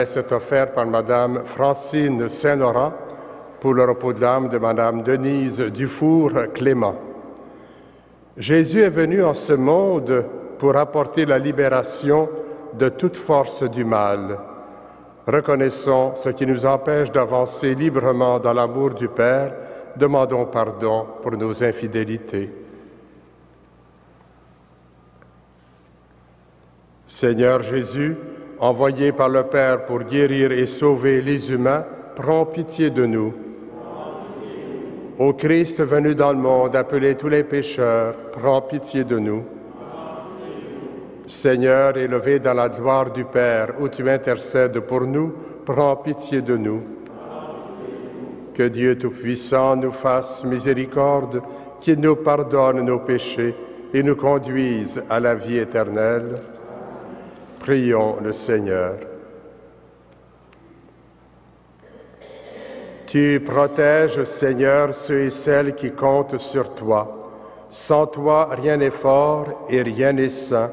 C'est offert par Madame Francine Saint-Laurent pour le repos de l'âme de Madame Denise Dufour-Clément. Jésus est venu en ce monde pour apporter la libération de toute force du mal. Reconnaissons ce qui nous empêche d'avancer librement dans l'amour du Père. Demandons pardon pour nos infidélités. Seigneur Jésus, envoyé par le Père pour guérir et sauver les humains, prends pitié de nous. Ô Christ venu dans le monde, appeler tous les pécheurs, prends pitié de nous. Seigneur, élevé dans la gloire du Père, où tu intercèdes pour nous, prends pitié de nous. Que Dieu Tout-Puissant nous fasse miséricorde, qu'il nous pardonne nos péchés et nous conduise à la vie éternelle. Prions le Seigneur. Tu protèges, Seigneur, ceux et celles qui comptent sur toi. Sans toi, rien n'est fort et rien n'est saint.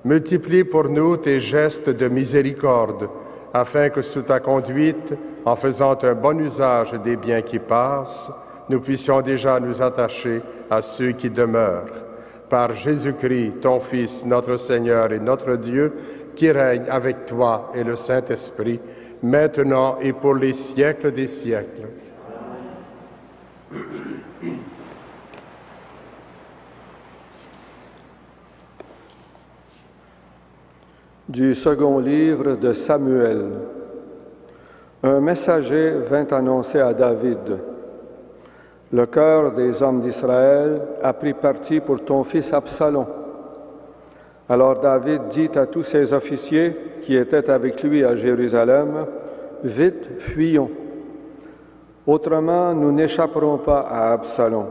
Multiplie pour nous tes gestes de miséricorde, afin que sous ta conduite, en faisant un bon usage des biens qui passent, nous puissions déjà nous attacher à ceux qui demeurent. Par Jésus-Christ, ton Fils, notre Seigneur et notre Dieu, qui règne avec toi et le Saint-Esprit, maintenant et pour les siècles des siècles. Du second livre de Samuel. Un messager vint annoncer à David: « Le cœur des hommes d'Israël a pris parti pour ton fils Absalom. » Alors David dit à tous ses officiers qui étaient avec lui à Jérusalem: « Vite, fuyons. Autrement, nous n'échapperons pas à Absalom.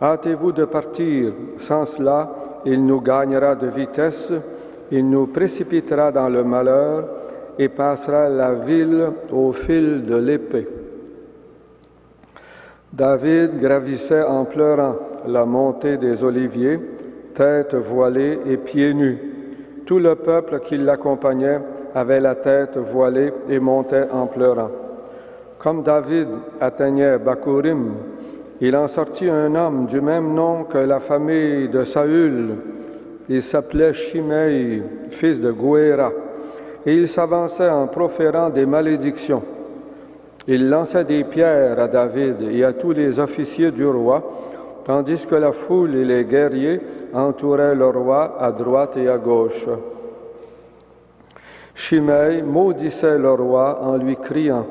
Hâtez-vous de partir, sans cela, il nous gagnera de vitesse, il nous précipitera dans le malheur et passera la ville au fil de l'épée. » David gravissait en pleurant la montée des Oliviers, tête voilée et pieds nus. Tout le peuple qui l'accompagnait avait la tête voilée et montait en pleurant. Comme David atteignait Bakurim, il en sortit un homme du même nom que la famille de Saül. Il s'appelait Shimei, fils de Gouéra, et il s'avançait en proférant des malédictions. Il lançait des pierres à David et à tous les officiers du roi, tandis que la foule et les guerriers entouraient le roi à droite et à gauche. Shimei maudissait le roi en lui criant: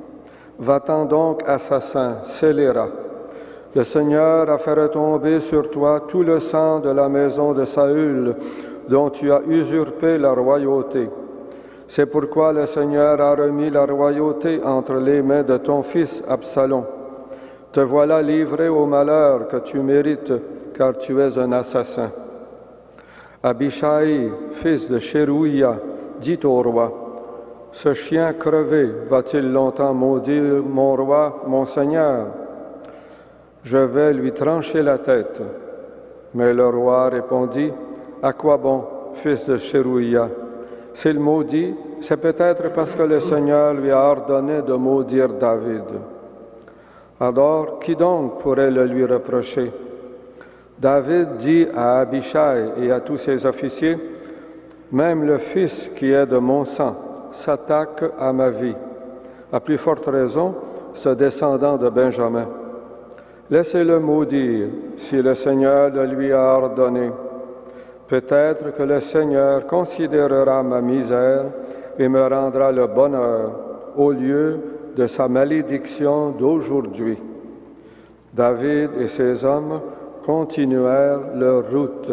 « Va-t'en donc, assassin, scélérat! Le Seigneur a fait retomber sur toi tout le sang de la maison de Saül, dont tu as usurpé la royauté. C'est pourquoi le Seigneur a remis la royauté entre les mains de ton fils Absalom. Te voilà livré au malheur que tu mérites, car tu es un assassin. » Abishai, fils de Sheruia, dit au roi: « Ce chien crevé va-t-il longtemps maudire mon roi, mon Seigneur? Je vais lui trancher la tête. » Mais le roi répondit: « À quoi bon, fils de Sheruia? S'il maudit, c'est peut-être parce que le Seigneur lui a ordonné de maudire David. Alors, qui donc pourrait le lui reprocher? » David dit à Abishai et à tous ses officiers: « Même le fils qui est de mon sang s'attaque à ma vie. À plus forte raison, ce descendant de Benjamin. Laissez-le maudire si le Seigneur le lui a ordonné. Peut-être que le Seigneur considérera ma misère et me rendra le bonheur au lieu de sa malédiction d'aujourd'hui. » David et ses hommes continuèrent leur route.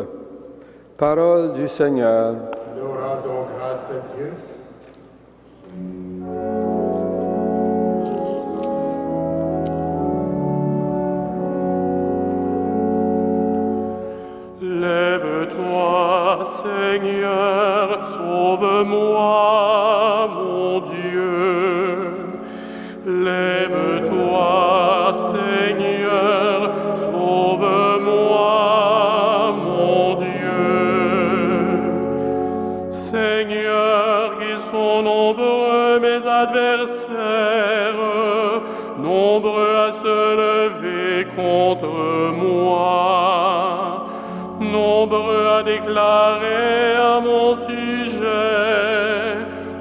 Parole du Seigneur. Nous rendons grâce à Dieu. Lève-toi, Seigneur, sauve-moi, mon Dieu. Lève-toi, Seigneur, sauve-moi, mon Dieu. Seigneur, qui sont sont nombreux mes adversaires, nombreux à se lever contre moi, nombreux à déclarer à mon sujet,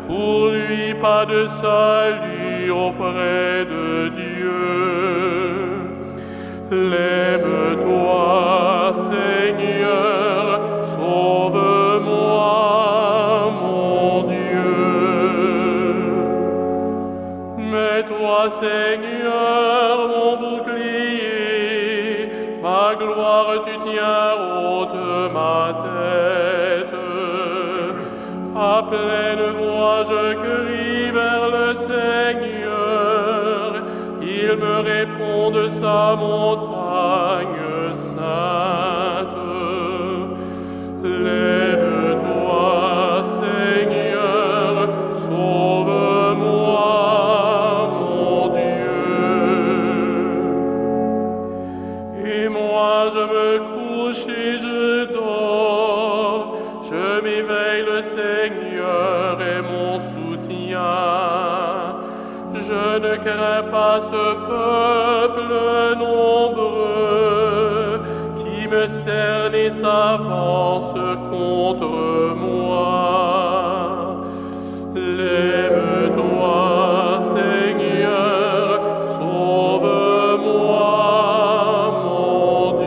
pour lui pas de salut auprès de Dieu. Lève-toi, Seigneur, sauve-moi, mon Dieu. Mets-toi, Seigneur, mon bouclier, ma gloire tu tiens haute ma tête. À pleine voix je crie vers le Seigneur, il me répond de sa montagne sainte. Lève-toi, Seigneur, sauve-moi, mon Dieu. Et moi je me couche et je dors, je m'éveille, le Seigneur est mon soutien. Je ne crains pas ce peuple nombreux qui me cerne et s'avance contre moi. Lève-toi, Seigneur, sauve-moi, mon Dieu.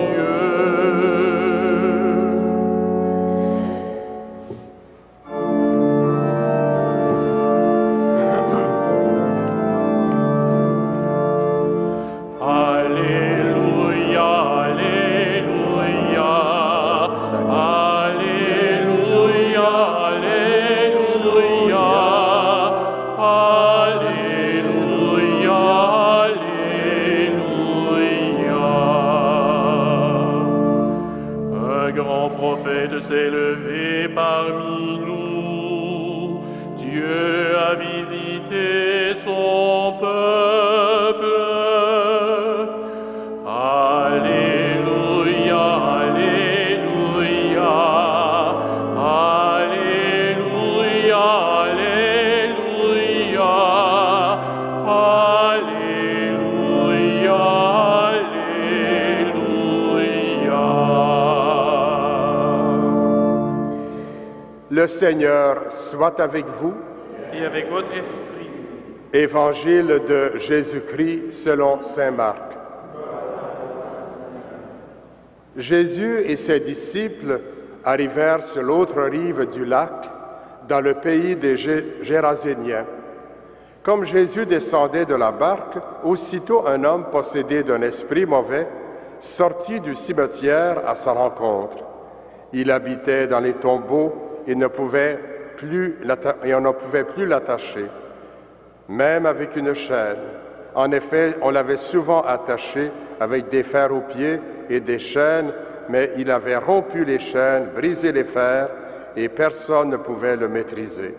S'est levé parmi nous. Dieu a visité son peuple. Alléluia, Alléluia, Alléluia, Alléluia, Alléluia, Alléluia. Le Seigneur soit avec vous. Et avec votre esprit. Évangile de Jésus-Christ selon saint Marc. Jésus et ses disciples arrivèrent sur l'autre rive du lac, dans le pays des Géraséniens. Comme Jésus descendait de la barque, aussitôt un homme possédé d'un esprit mauvais sortit du cimetière à sa rencontre. Il habitait dans les tombeaux et on ne pouvait plus l'attacher, même avec une chaîne. En effet, on l'avait souvent attaché avec des fers aux pieds et des chaînes, mais il avait rompu les chaînes, brisé les fers, et personne ne pouvait le maîtriser.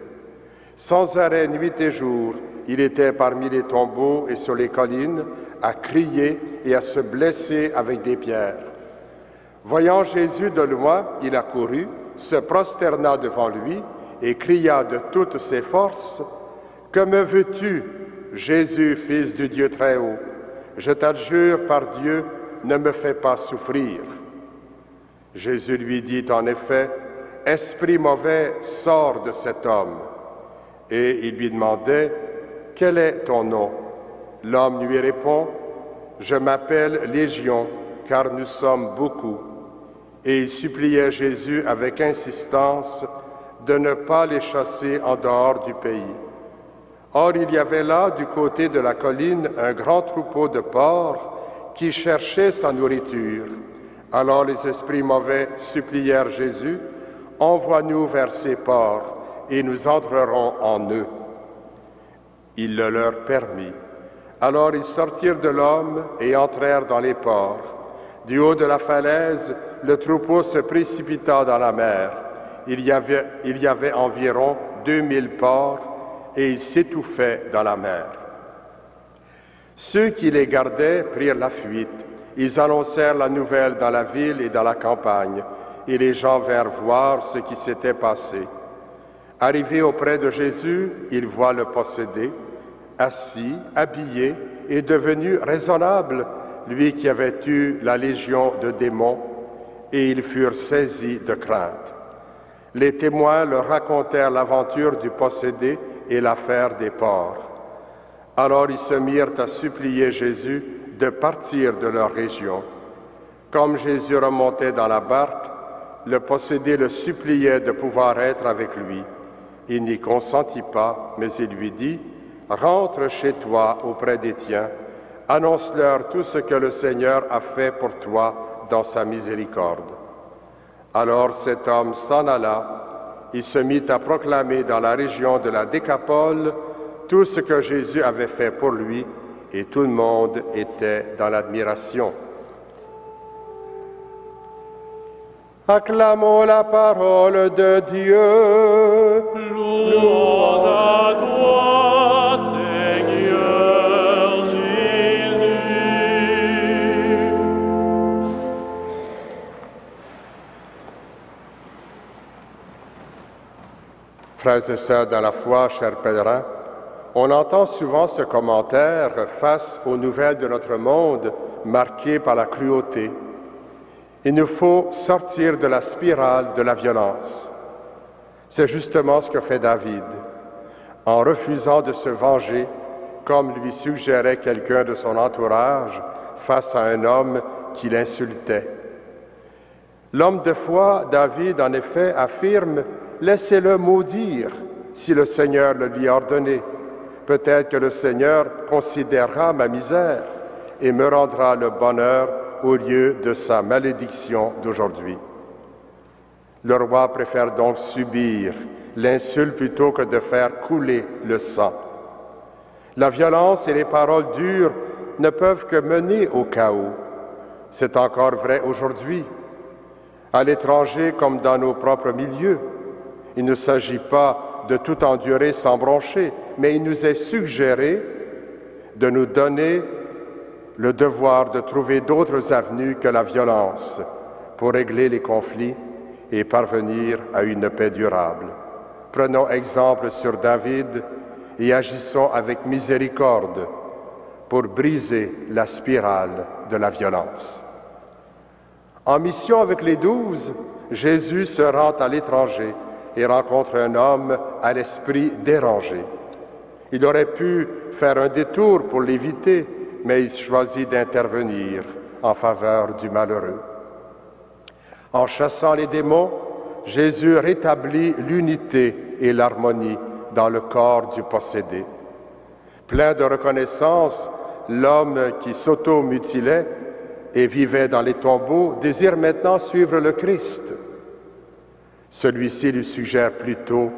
Sans arrêt, nuit et jour, il était parmi les tombeaux et sur les collines, à crier et à se blesser avec des pierres. Voyant Jésus de loin, il accourut, se prosterna devant lui et cria de toutes ses forces, « Que me veux-tu, Jésus, fils du Dieu très haut? Je t'adjure par Dieu, ne me fais pas souffrir. » Jésus lui dit en effet, « Esprit mauvais, sors de cet homme. » Et il lui demandait, « Quel est ton nom? » L'homme lui répond, « Je m'appelle Légion, car nous sommes beaucoup. » Et il suppliait Jésus avec insistance de ne pas les chasser en dehors du pays. Or, il y avait là, du côté de la colline, un grand troupeau de porcs qui cherchait sa nourriture. Alors les esprits mauvais supplièrent Jésus, « Envoie-nous vers ces porcs, et nous entrerons en eux. » Il le leur permit. Alors ils sortirent de l'homme et entrèrent dans les porcs. Du haut de la falaise, le troupeau se précipita dans la mer. Il y avait environ 2000 porcs, et ils s'étouffaient dans la mer. Ceux qui les gardaient prirent la fuite. Ils annoncèrent la nouvelle dans la ville et dans la campagne, et les gens vinrent voir ce qui s'était passé. Arrivé auprès de Jésus, il voit le possédé, assis, habillé et devenu raisonnable, lui qui avait eu la légion de démons, et ils furent saisis de crainte. Les témoins leur racontèrent l'aventure du possédé et l'affaire des porcs. Alors ils se mirent à supplier Jésus de partir de leur région. Comme Jésus remontait dans la barque, le possédé le suppliait de pouvoir être avec lui. Il n'y consentit pas, mais il lui dit, « Rentre chez toi auprès des tiens, annonce-leur tout ce que le Seigneur a fait pour toi dans sa miséricorde. » Alors cet homme s'en alla, il se mit à proclamer dans la région de la Décapole tout ce que Jésus avait fait pour lui, et tout le monde était dans l'admiration. Acclamons la parole de Dieu. Louange à toi, Seigneur Jésus. Frères et sœurs dans la foi, chers pèlerins, on entend souvent ce commentaire face aux nouvelles de notre monde marquées par la cruauté. Il nous faut sortir de la spirale de la violence. C'est justement ce que fait David, en refusant de se venger, comme lui suggérait quelqu'un de son entourage, face à un homme qui l'insultait. L'homme de foi, David, en effet, affirme « Laissez-le maudire si le Seigneur le lui a ordonné. Peut-être que le Seigneur considérera ma misère et me rendra le bonheur au lieu de sa malédiction d'aujourd'hui. » Le roi préfère donc subir l'insulte plutôt que de faire couler le sang. La violence et les paroles dures ne peuvent que mener au chaos. C'est encore vrai aujourd'hui. À l'étranger comme dans nos propres milieux, il ne s'agit pas de tout endurer sans broncher, mais il nous est suggéré de nous donner le devoir de trouver d'autres avenues que la violence pour régler les conflits et parvenir à une paix durable. Prenons exemple sur David et agissons avec miséricorde pour briser la spirale de la violence. En mission avec les 12, Jésus se rend à l'étranger et rencontre un homme à l'esprit dérangé. Il aurait pu faire un détour pour l'éviter, mais il choisit d'intervenir en faveur du malheureux. En chassant les démons, Jésus rétablit l'unité et l'harmonie dans le corps du possédé. Plein de reconnaissance, l'homme qui s'auto-mutilait et vivait dans les tombeaux désire maintenant suivre le Christ. Celui-ci lui suggère plutôt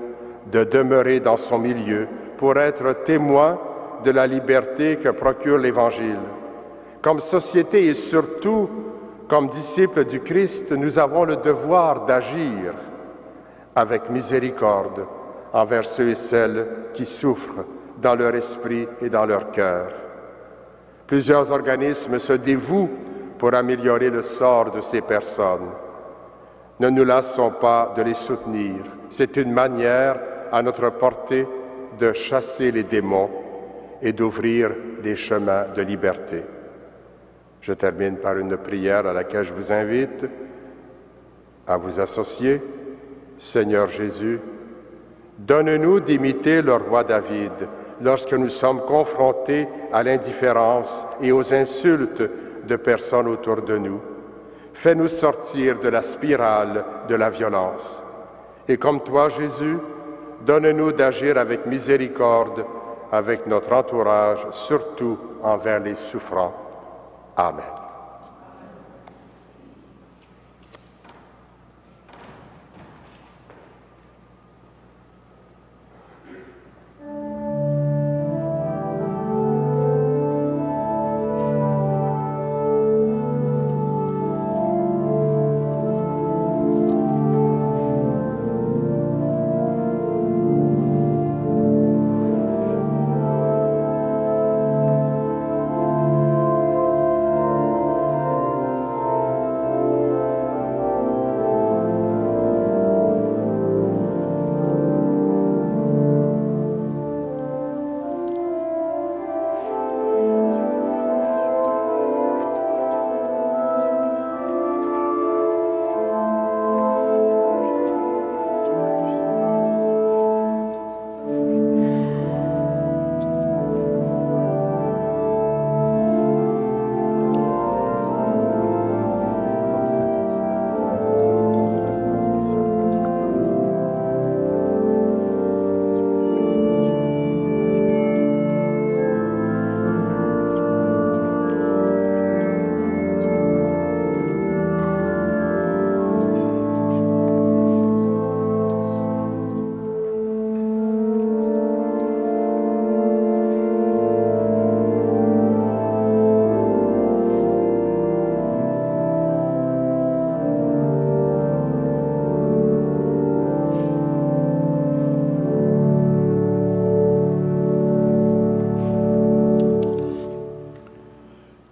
de demeurer dans son milieu pour être témoin de la liberté que procure l'Évangile. Comme société et surtout comme disciples du Christ, nous avons le devoir d'agir avec miséricorde envers ceux et celles qui souffrent dans leur esprit et dans leur cœur. Plusieurs organismes se dévouent pour améliorer le sort de ces personnes. Ne nous lassons pas de les soutenir. C'est une manière à notre portée de chasser les démons et d'ouvrir des chemins de liberté. Je termine par une prière à laquelle je vous invite à vous associer. Seigneur Jésus, donne-nous d'imiter le roi David lorsque nous sommes confrontés à l'indifférence et aux insultes de personnes autour de nous. Fais-nous sortir de la spirale de la violence. Et comme toi, Jésus, donne-nous d'agir avec miséricorde avec notre entourage, surtout envers les souffrants. Amen.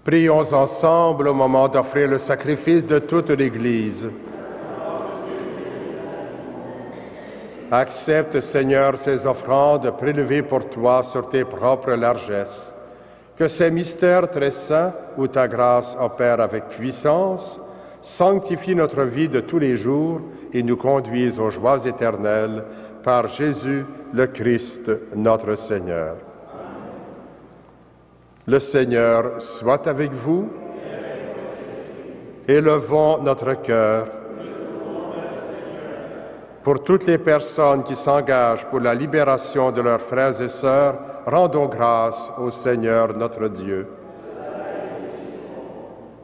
Prions ensemble au moment d'offrir le sacrifice de toute l'Église. Accepte, Seigneur, ces offrandes prélevées pour toi sur tes propres largesses. Que ces mystères très saints, où ta grâce opère avec puissance, sanctifient notre vie de tous les jours et nous conduisent aux joies éternelles par Jésus le Christ, notre Seigneur. Le Seigneur soit avec vous. Élevons notre cœur. Pour toutes les personnes qui s'engagent pour la libération de leurs frères et sœurs, rendons grâce au Seigneur notre Dieu.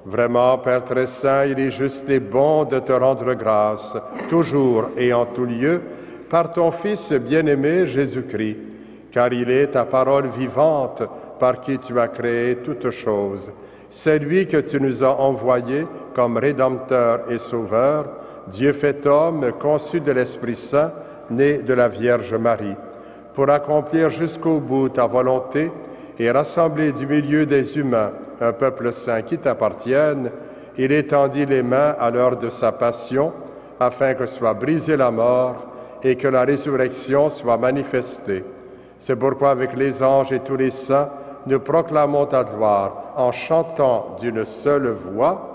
Vraiment, Père très saint, il est juste et bon de te rendre grâce, toujours et en tout lieu, par ton Fils bien-aimé Jésus-Christ, car il est ta parole vivante par qui tu as créé toutes choses. C'est lui que tu nous as envoyé comme Rédempteur et Sauveur, Dieu fait homme, conçu de l'Esprit Saint, né de la Vierge Marie, pour accomplir jusqu'au bout ta volonté et rassembler du milieu des humains un peuple saint qui t'appartienne, il étendit les mains à l'heure de sa passion, afin que soit brisée la mort et que la résurrection soit manifestée. C'est pourquoi avec les anges et tous les saints, nous proclamons ta gloire en chantant d'une seule voix.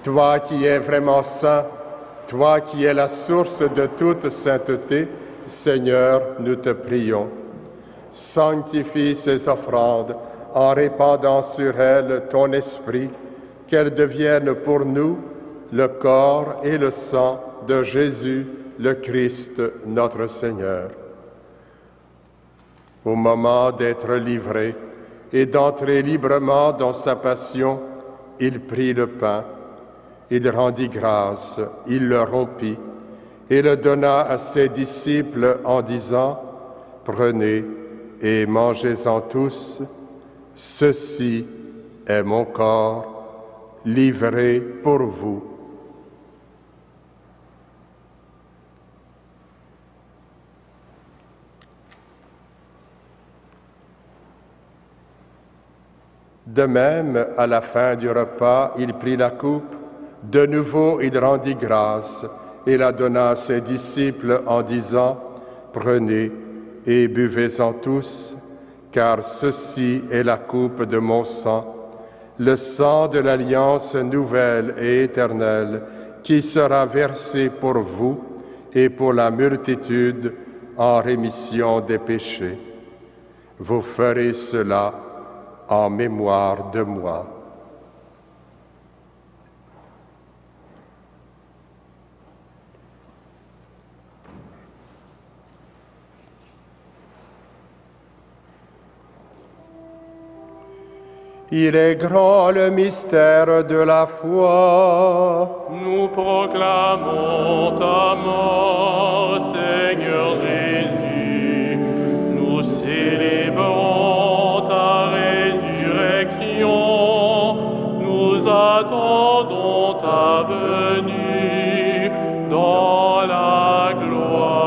Toi qui es vraiment saint, toi qui es la source de toute sainteté, Seigneur, nous te prions. Sanctifie ces offrandes en répandant sur elles ton esprit, qu'elles deviennent pour nous le corps et le sang de Jésus, le Christ, notre Seigneur. Au moment d'être livré et d'entrer librement dans sa passion, il prit le pain. Il rendit grâce, il le rompit et le donna à ses disciples en disant « Prenez et mangez-en tous, ceci est mon corps livré pour vous. » De même, à la fin du repas, il prit la coupe. De nouveau, il rendit grâce et la donna à ses disciples en disant « Prenez et buvez-en tous, car ceci est la coupe de mon sang, le sang de l'alliance nouvelle et éternelle, qui sera versé pour vous et pour la multitude en rémission des péchés. Vous ferez cela en mémoire de moi. » Il est grand le mystère de la foi. Nous proclamons ta mort, Seigneur Jésus. Nous célébrons ta résurrection. Nous attendons ta venue dans la gloire.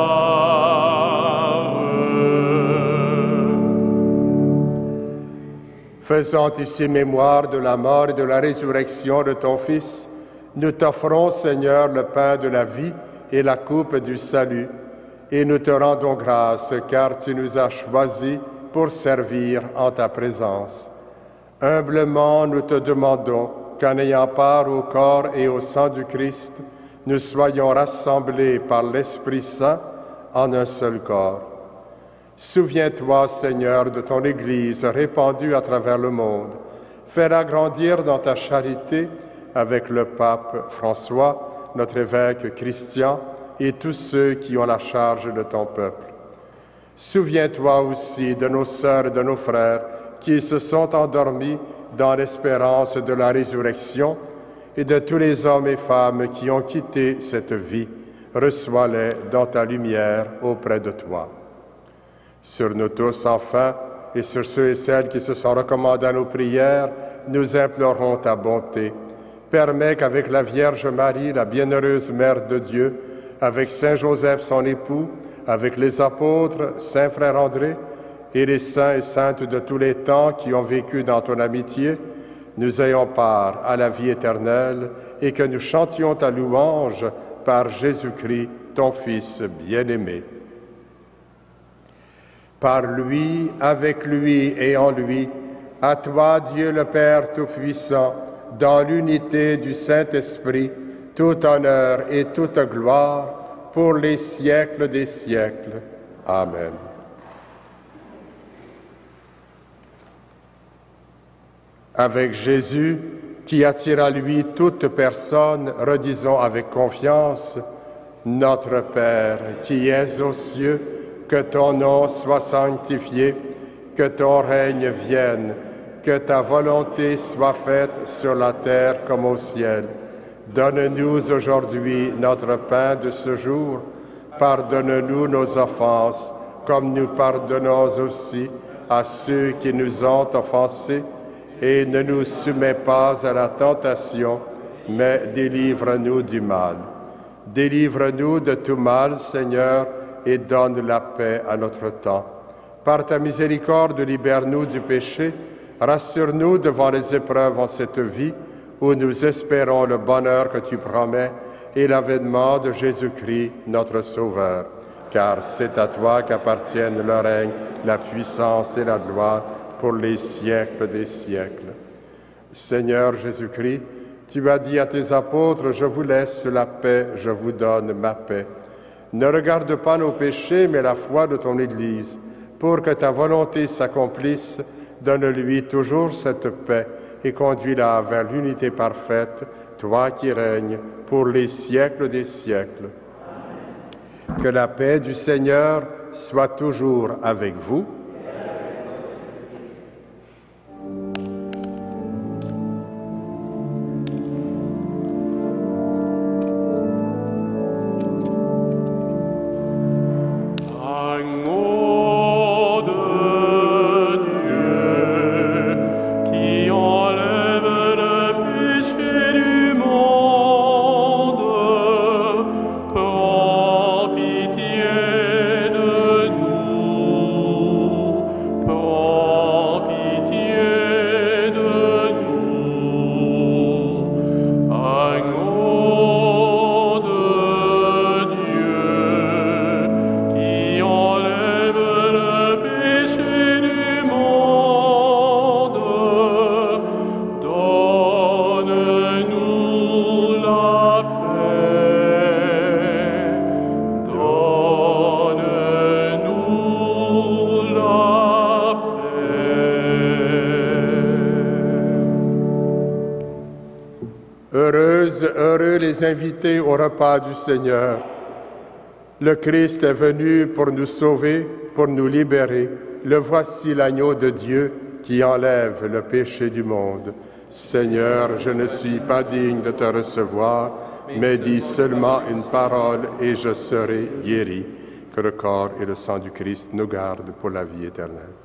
Faisant ici mémoire de la mort et de la résurrection de ton Fils, nous t'offrons, Seigneur, le pain de la vie et la coupe du salut, et nous te rendons grâce, car tu nous as choisis pour servir en ta présence. Humblement, nous te demandons qu'en ayant part au corps et au sang du Christ, nous soyons rassemblés par l'Esprit Saint en un seul corps. Souviens-toi, Seigneur, de ton Église répandue à travers le monde. Fais-la grandir dans ta charité avec le pape François, notre évêque Christian et tous ceux qui ont la charge de ton peuple. Souviens-toi aussi de nos sœurs et de nos frères qui se sont endormis dans l'espérance de la résurrection et de tous les hommes et femmes qui ont quitté cette vie. Reçois-les dans ta lumière auprès de toi. Sur nous tous, enfin, et sur ceux et celles qui se sont recommandés à nos prières, nous implorons ta bonté. Permets qu'avec la Vierge Marie, la bienheureuse Mère de Dieu, avec Saint Joseph, son époux, avec les apôtres, Saint Frère André, et les saints et saintes de tous les temps qui ont vécu dans ton amitié, nous ayons part à la vie éternelle et que nous chantions ta louange par Jésus-Christ, ton Fils bien-aimé. Par lui, avec lui et en lui, à toi, Dieu le Père Tout-Puissant, dans l'unité du Saint-Esprit, tout honneur et toute gloire pour les siècles des siècles. Amen. Avec Jésus, qui attire à lui toute personne, redisons avec confiance, Notre Père, qui es aux cieux, que ton nom soit sanctifié, que ton règne vienne, que ta volonté soit faite sur la terre comme au ciel. Donne-nous aujourd'hui notre pain de ce jour. Pardonne-nous nos offenses, comme nous pardonnons aussi à ceux qui nous ont offensés. Et ne nous soumets pas à la tentation, mais délivre-nous du mal. Délivre-nous de tout mal, Seigneur, et donne la paix à notre temps. Par ta miséricorde, libère-nous du péché, rassure-nous devant les épreuves en cette vie, où nous espérons le bonheur que tu promets et l'avènement de Jésus-Christ, notre Sauveur. Car c'est à toi qu'appartiennent le règne, la puissance et la gloire, pour les siècles des siècles. Seigneur Jésus-Christ, tu as dit à tes apôtres, « Je vous laisse la paix, je vous donne ma paix. » Ne regarde pas nos péchés, mais la foi de ton Église. Pour que ta volonté s'accomplisse, donne-lui toujours cette paix et conduis-la vers l'unité parfaite, toi qui règnes pour les siècles des siècles. Que la paix du Seigneur soit toujours avec vous. Heureux les invités au repas du Seigneur. Le Christ est venu pour nous sauver, pour nous libérer. Le voici l'agneau de Dieu qui enlève le péché du monde. Seigneur, je ne suis pas digne de te recevoir, mais dis seulement une parole et je serai guéri. Que le corps et le sang du Christ nous gardent pour la vie éternelle.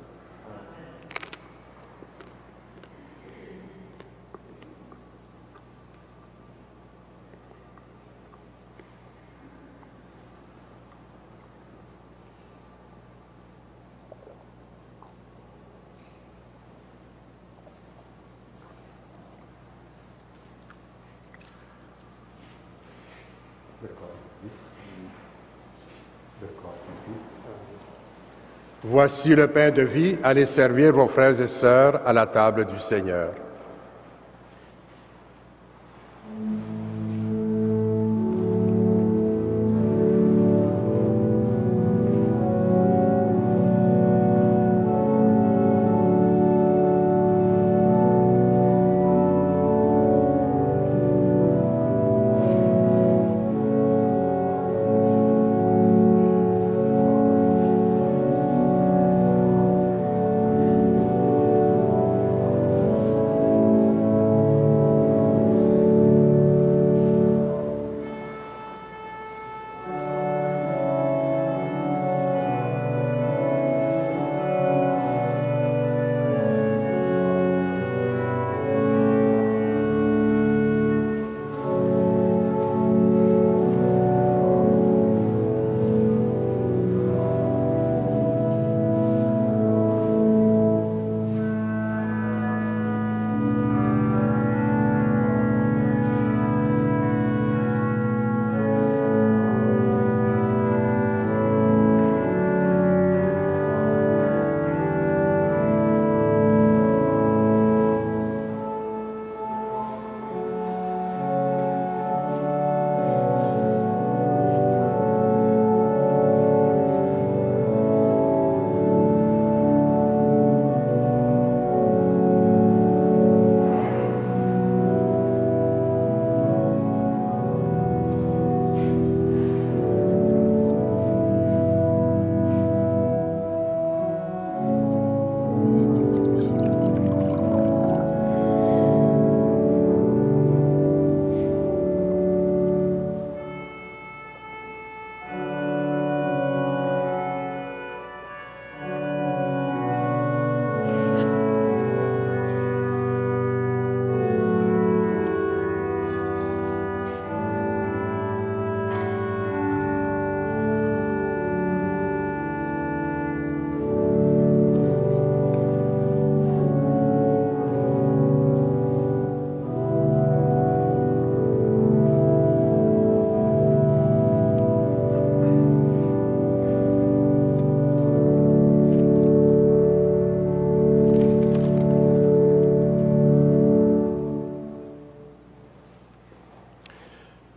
Voici le pain de vie, allez servir vos frères et sœurs à la table du Seigneur.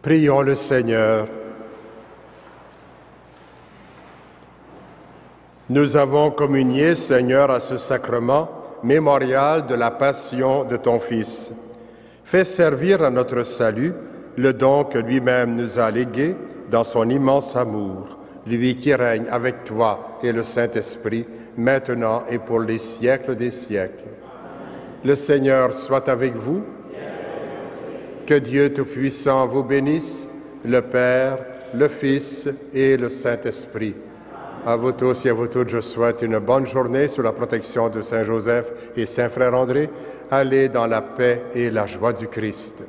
Prions le Seigneur. Nous avons communié, Seigneur, à ce sacrement mémorial de la passion de ton Fils. Fais servir à notre salut le don que lui-même nous a légué dans son immense amour, lui qui règne avec toi et le Saint-Esprit, maintenant et pour les siècles des siècles. Le Seigneur soit avec vous. Que Dieu Tout-Puissant vous bénisse, le Père, le Fils et le Saint-Esprit. À vous tous et à vous toutes, je souhaite une bonne journée sous la protection de Saint Joseph et Saint Frère André. Allez dans la paix et la joie du Christ.